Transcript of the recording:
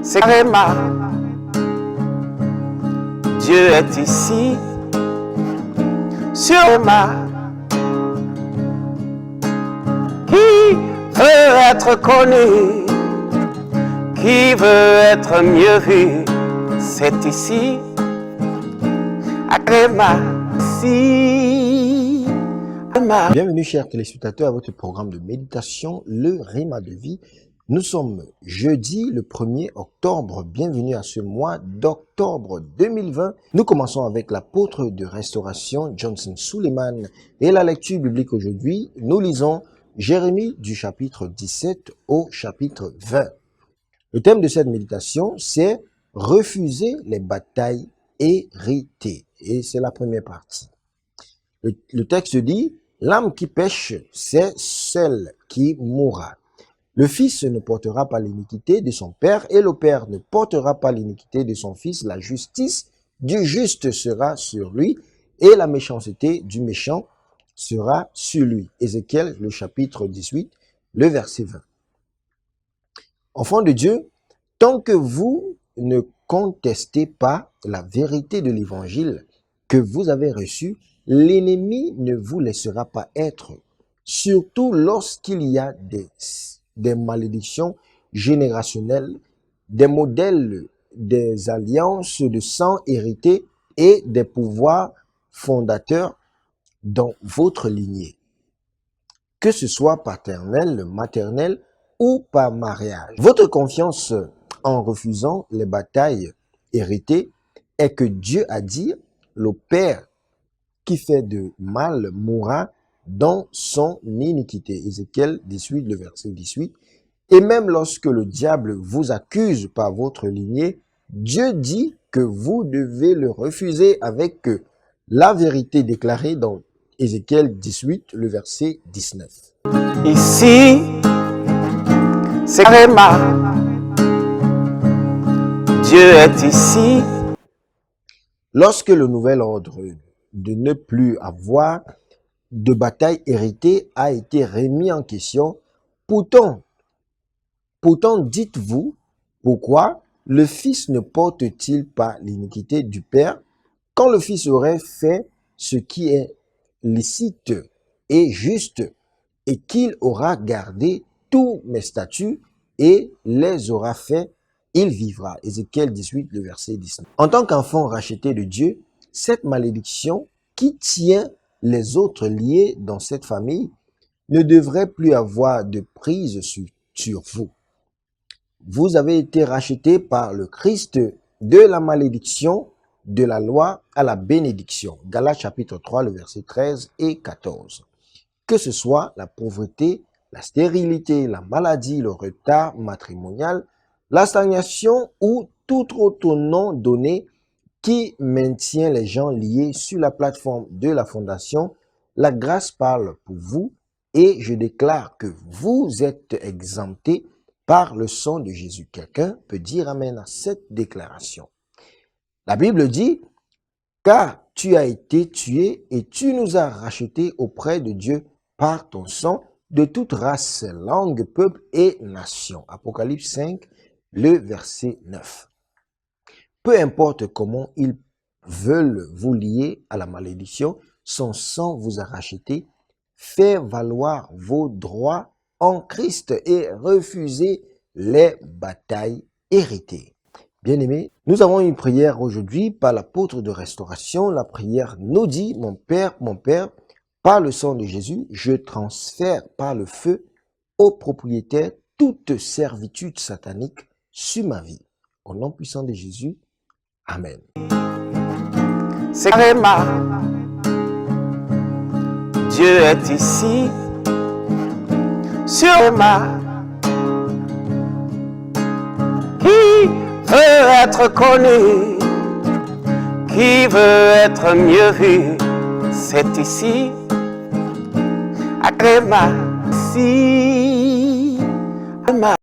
c'est Réma. Dieu est ici, sur Réma. Qui veut être connu, qui veut être mieux vu, c'est ici, à Réma. Si, Réma. Bienvenue chers téléspectateurs à votre programme de méditation, le Réma de vie. Nous sommes jeudi le 1er octobre. Bienvenue à ce mois d'octobre 2020. Nous commençons avec l'apôtre de restauration Johnson Suleiman. Et la lecture biblique aujourd'hui, nous lisons Jérémie du chapitre 17 au chapitre 20. Le thème de cette méditation, c'est refuser les batailles héritées. Et c'est la première partie. Le texte dit, l'âme qui pêche, c'est celle qui mourra. Le fils ne portera pas l'iniquité de son père et le père ne portera pas l'iniquité de son fils. La justice du juste sera sur lui et la méchanceté du méchant sera sur lui. Ézéchiel, le chapitre 18, le verset 20. Enfants de Dieu, tant que vous ne contestez pas la vérité de l'évangile que vous avez reçu, l'ennemi ne vous laissera pas être, surtout lorsqu'il y a des malédictions générationnelles, des modèles, des alliances de sang hérités et des pouvoirs fondateurs dans votre lignée, que ce soit paternel, maternel ou par mariage. Votre confiance en refusant les batailles héritées est que Dieu a dit, le Père qui fait de mal mourra dans son iniquité. Ézéchiel 18, le verset 18. Et même lorsque le diable vous accuse par votre lignée, Dieu dit que vous devez le refuser avec la vérité déclarée dans Ézéchiel 18, le verset 19. Ici, c'est Réma. Dieu est ici. Lorsque le nouvel ordre de ne plus avoir de bataille héritée a été remis en question, pourtant dites-vous, pourquoi le Fils ne porte-t-il pas l'iniquité du Père quand le Fils aurait fait ce qui est licite et juste et qu'il aura gardé tous mes statuts et les aura fait, il vivra. Ézéchiel 18, le verset 19. En tant qu'enfant racheté de Dieu, cette malédiction qui tient les autres liés dans cette famille ne devrait plus avoir de prise sur vous. Vous avez été rachetés par le Christ de la malédiction de la loi à la bénédiction. Galates chapitre 3, le verset 13 et 14. Que ce soit la pauvreté, la stérilité, la maladie, le retard matrimonial, la stagnation ou tout autre nom donné qui maintient les gens liés sur la plateforme de la fondation, la grâce parle pour vous et je déclare que vous êtes exemptés par le sang de Jésus. Quelqu'un peut dire amen à cette déclaration. La Bible dit, car tu as été tué et tu nous as rachetés auprès de Dieu par ton sang de toute race, langue, peuple et nation. Apocalypse 5, le verset 9. Peu importe comment ils veulent vous lier à la malédiction, son sang vous a racheté. Faites valoir vos droits en Christ et refusez les batailles héritées. Bien-aimés, nous avons une prière aujourd'hui par l'apôtre de restauration. La prière nous dit, mon Père, par le sang de Jésus, je transfère par le feu au propriétaire toute servitude satanique sur ma vie. Au nom puissant de Jésus, amen. C'est Réma. Dieu est ici, sur Réma. Qui veut être connu, qui veut être mieux vu, c'est ici, à Réma. Si, Réma.